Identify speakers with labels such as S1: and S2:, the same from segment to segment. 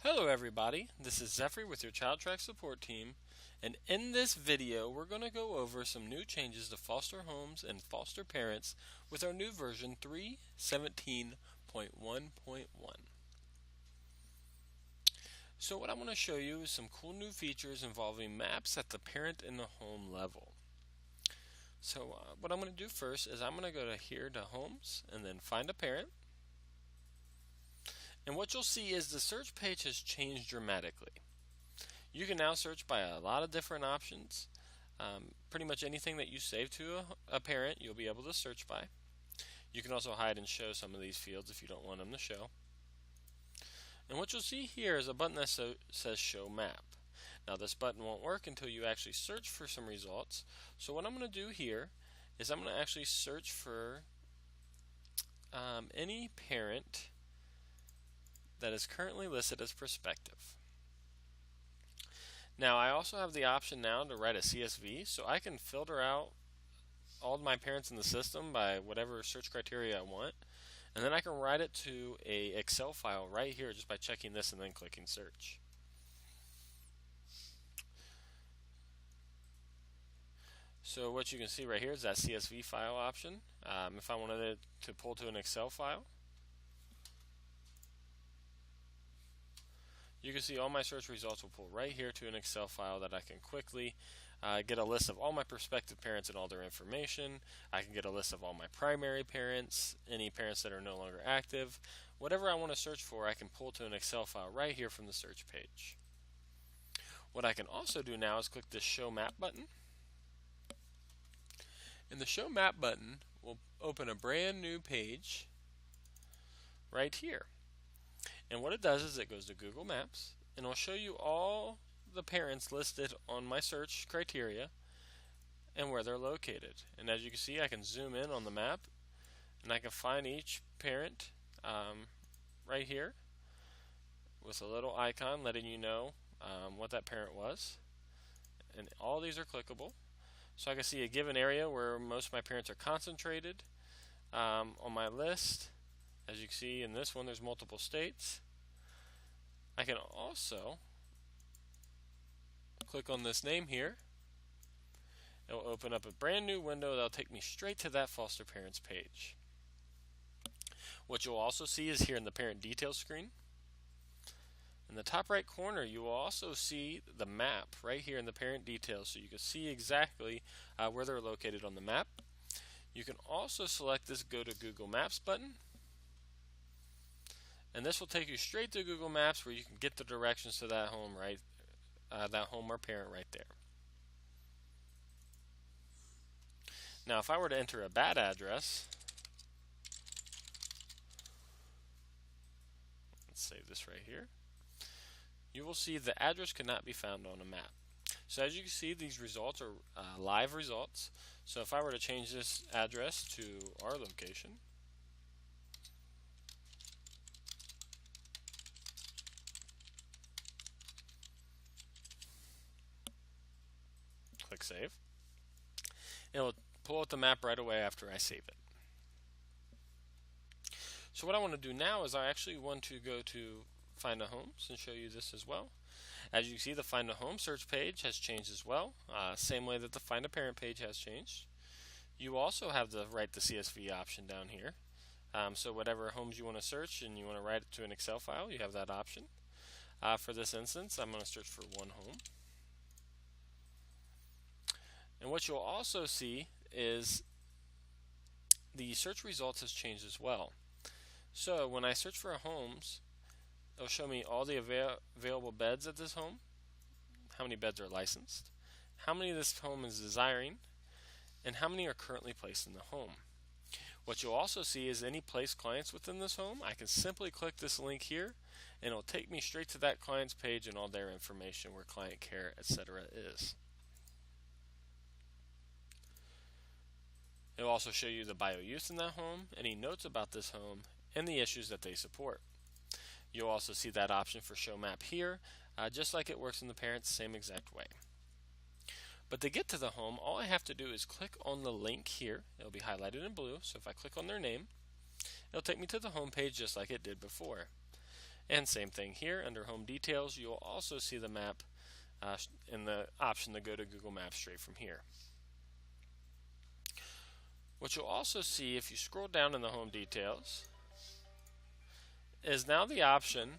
S1: Hello everybody, this is Zephyr with your ChildTrax support team, and in this video we're going to go over some new changes to foster homes and foster parents with our new version 3.17.1.1. So what I want to show you is some cool new features involving maps at the parent and the home level. So what I'm going to do first is I'm going to go to here to Homes and then find a parent. And what you'll see is the search page has changed dramatically. You can now search by a lot of different options. Pretty much anything that you save to a parent you'll be able to search by. You can also hide and show some of these fields if you don't want them to show. And what you'll see here is a button that says Show Map. Now this button won't work until you actually search for some results. So what I'm going to do here is I'm going to actually search for any parent that is currently listed as prospective. Now I also have the option now to write a CSV, so I can filter out all of my parents in the system by whatever search criteria I want, and then I can write it to a Excel file right here just by checking this and then clicking search. So what you can see right here is that CSV file option. If I wanted it to pull to an Excel file, you can see all my search results will pull right here to an Excel file that I can quickly get a list of all my prospective parents and all their information. I can get a list of all my primary parents, any parents that are no longer active. Whatever I want to search for, I can pull to an Excel file right here from the search page. What I can also do now is click this Show Map button. And the Show Map button will open a brand new page right here. And what it does is it goes to Google Maps and it'll show you all the parents listed on my search criteria and where they're located. And as you can see, I can zoom in on the map and I can find each parent right here with a little icon letting you know what that parent was. And all these are clickable. So I can see a given area where most of my parents are concentrated on my list. As you can see in this one, there's multiple states. I can also click on this name here. It will open up a brand new window that will take me straight to that foster parents page. What you'll also see is here in the parent details screen. In the top right corner, you will also see the map right here in the parent details, so you can see exactly where they're located on the map. You can also select this Go to Google Maps button, and this will take you straight to Google Maps where you can get the directions to that home that home or parent right there. Now if I were to enter a bad address, let's save this right here, you will see the address could not be found on a map. So as you can see, these results are live results. So if I were to change this address to our location, click Save, it will pull out the map right away after I save it. So what I want to do now is I actually want to go to Find a Homes and show you this as well. As you can see, the Find a Home search page has changed as well, same way that the Find a Parent page has changed. You also have the write the CSV option down here. So whatever homes you want to search and you want to write it to an Excel file, you have that option. For this instance, I'm going to search for one home. And what you'll also see is the search results has changed as well. So when I search for homes, it'll show me all the available beds at this home, how many beds are licensed, how many this home is desiring, and how many are currently placed in the home. What you'll also see is any placed clients within this home. I can simply click this link here and it'll take me straight to that client's page and all their information where client care, etc. is. It will also show you the bio use in that home, any notes about this home, and the issues that they support. You'll also see that option for Show Map here, just like it works in the parents, same exact way. But to get to the home, all I have to do is click on the link here. It'll be highlighted in blue, so if I click on their name, it'll take me to the home page just like it did before. And same thing here, under Home Details, you'll also see the map in the option to go to Google Maps straight from here. What you'll also see if you scroll down in the Home Details is now the option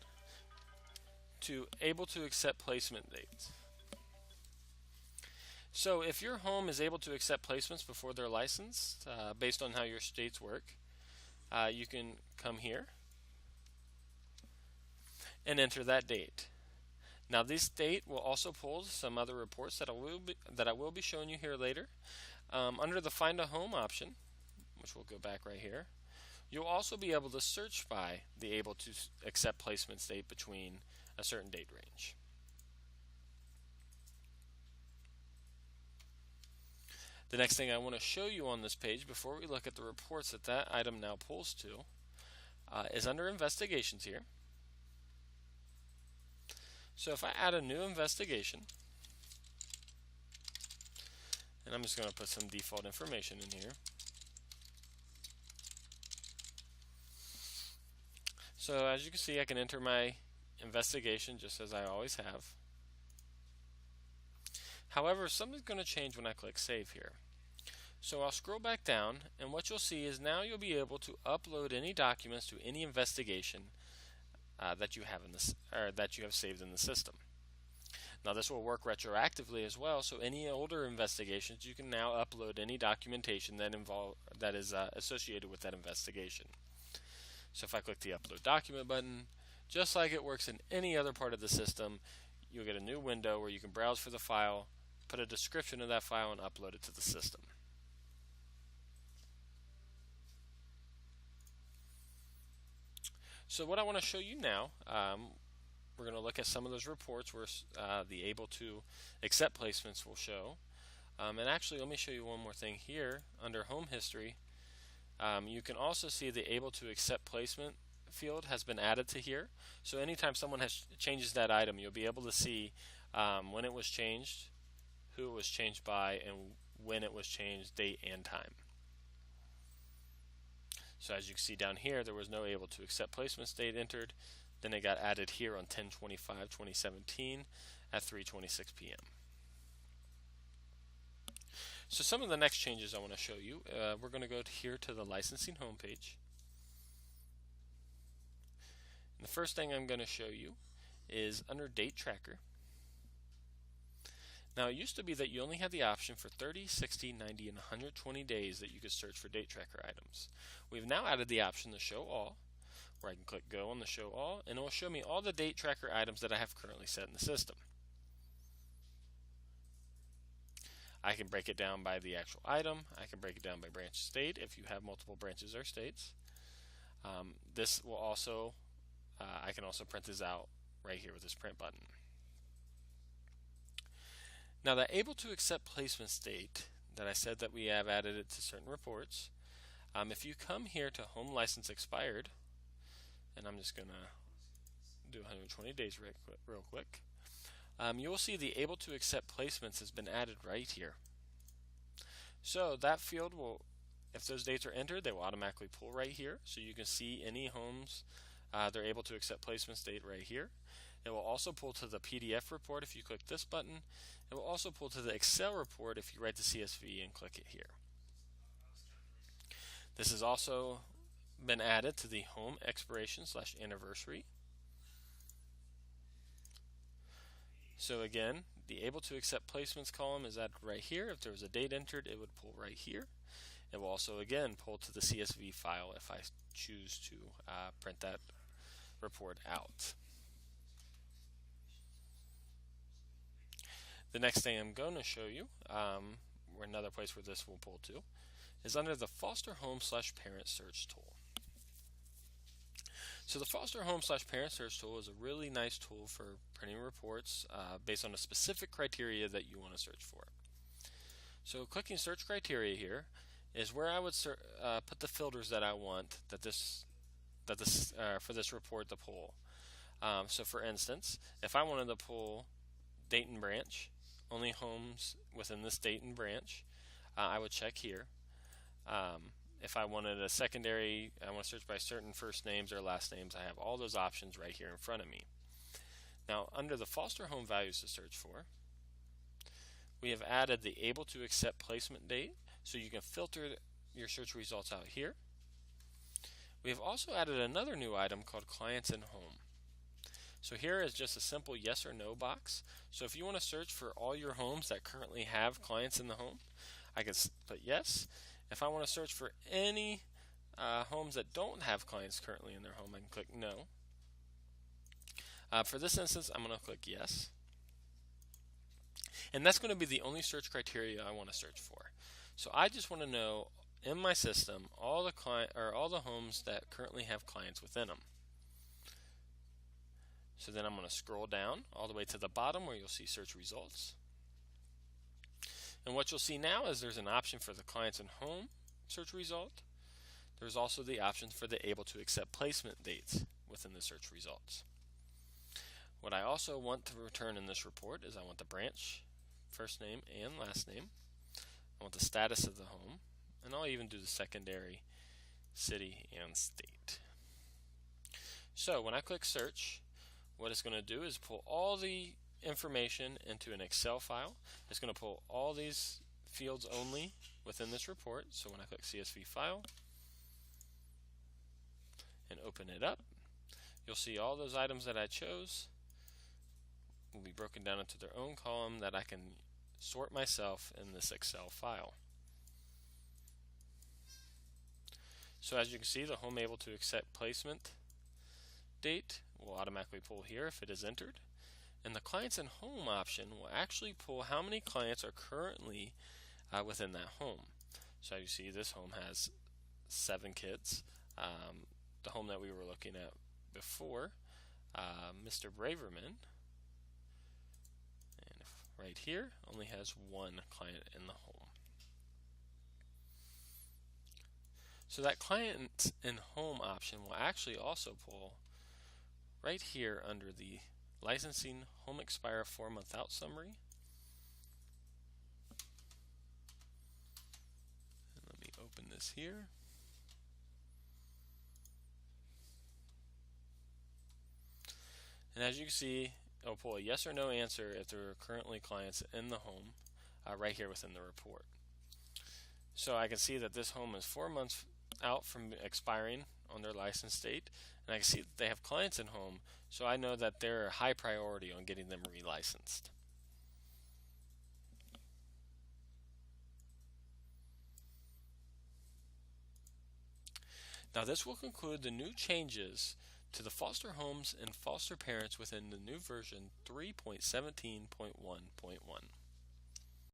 S1: to able to accept placement dates. So if your home is able to accept placements before they're licensed, based on how your states work, you can come here and enter that date. Now this date will also pull some other reports that I will be showing you here later. Under the Find a Home option, which we'll go back right here, you'll also be able to search by the able to accept placements date between a certain date range. The next thing I want to show you on this page before we look at the reports that item now pulls to is under Investigations here. So if I add a new investigation, and I'm just going to put some default information in here. So as you can see, I can enter my investigation just as I always have. However, something's going to change when I click Save here. So I'll scroll back down, and what you'll see is now you'll be able to upload any documents to any investigation that you have in this, or that you have saved in the system. Now this will work retroactively as well, so any older investigations you can now upload any documentation that is associated with that investigation. So if I click the Upload Document button, just like it works in any other part of the system, you'll get a new window where you can browse for the file, put a description of that file, and upload it to the system. So what I want to show you now, we're going to look at some of those reports where the able to accept placements will show. And actually, let me show you one more thing here. Under Home History, you can also see the able to accept placement field has been added to here. So anytime someone changes that item, you'll be able to see when it was changed, who it was changed by, and when it was changed, date and time. So as you can see down here, there was no able to accept placements date entered. Then it got added here on 10/25/2017 at 3:26 p.m. So some of the next changes I want to show you, we're going to go here to the licensing homepage. And the first thing I'm going to show you is under Date Tracker. Now it used to be that you only had the option for 30, 60, 90, and 120 days that you could search for date tracker items. We've now added the option to Show All, where I can click Go on the Show All, and it will show me all the date tracker items that I have currently set in the system. I can break it down by the actual item. I can break it down by branch state if you have multiple branches or states. This will also, I can also print this out right here with this print button. Now the able to accept placement state that I said that we have added it to certain reports, if you come here to Home License Expired, and I'm just going to do 120 days real quick, you will see the able to accept placements has been added right here. So that field will, if those dates are entered, they will automatically pull right here, so you can see any homes they're able to accept placements date right here. It will also pull to the PDF report if you click this button. It will also pull to the Excel report if you write the CSV and click it here. This has also been added to the Home Expiration / Anniversary. So again, the able to accept placements column is added right here. If there was a date entered, it would pull right here. It will also again pull to the CSV file if I choose to print that report out. The next thing I'm going to show you, or another place where this will pull to, is under the Foster Home / Parent Search tool. So the Foster Home / Parent Search tool is a really nice tool for printing reports based on a specific criteria that you want to search for. So clicking Search Criteria here is where I would put the filters that I want for this report to pull. So for instance, if I wanted to pull Dayton branch, only homes within this Dayton branch, I would check here. If I wanted a secondary, I want to search by certain first names or last names, I have all those options right here in front of me. Now, under the foster home values to search for, we have added the able to accept placement date, so you can filter your search results out here. We have also added another new item called clients in home. So here is just a simple yes or no box. So if you want to search for all your homes that currently have clients in the home, I can put yes. If I want to search for any homes that don't have clients currently in their home, I can click no. For this instance, I'm going to click yes. And that's going to be the only search criteria I want to search for. So I just want to know in my system all the homes that currently have clients within them. So then I'm going to scroll down all the way to the bottom where you'll see search results. And what you'll see now is there's an option for the clients in home search result. There's also the option for the able to accept placement dates within the search results. What I also want to return in this report is I want the branch, first name and last name. I want the status of the home, and I'll even do the secondary, city, and state. So when I click search, what it's going to do is pull all the information into an Excel file. It's going to pull all these fields only within this report. So when I click CSV file and open it up, you'll see all those items that I chose will be broken down into their own column that I can sort myself in this Excel file. So as you can see, the home able to accept placement date will automatically pull here if it is entered, and the clients in home option will actually pull how many clients are currently within that home. So you see this home has 7 kids. The home that we were looking at before, Mr. Braverman, and right here only has 1 client in the home. So that client in home option will actually also pull right here under the licensing home expire 4-month out summary. And let me open this here. And as you can see, it'll pull a yes or no answer if there are currently clients in the home right here within the report. So I can see that this home is 4 months out from expiring on their license date, and I can see that they have clients in home, so I know that they're a high priority on getting them relicensed. Now this will conclude the new changes to the foster homes and foster parents within the new version 3.17.1.1.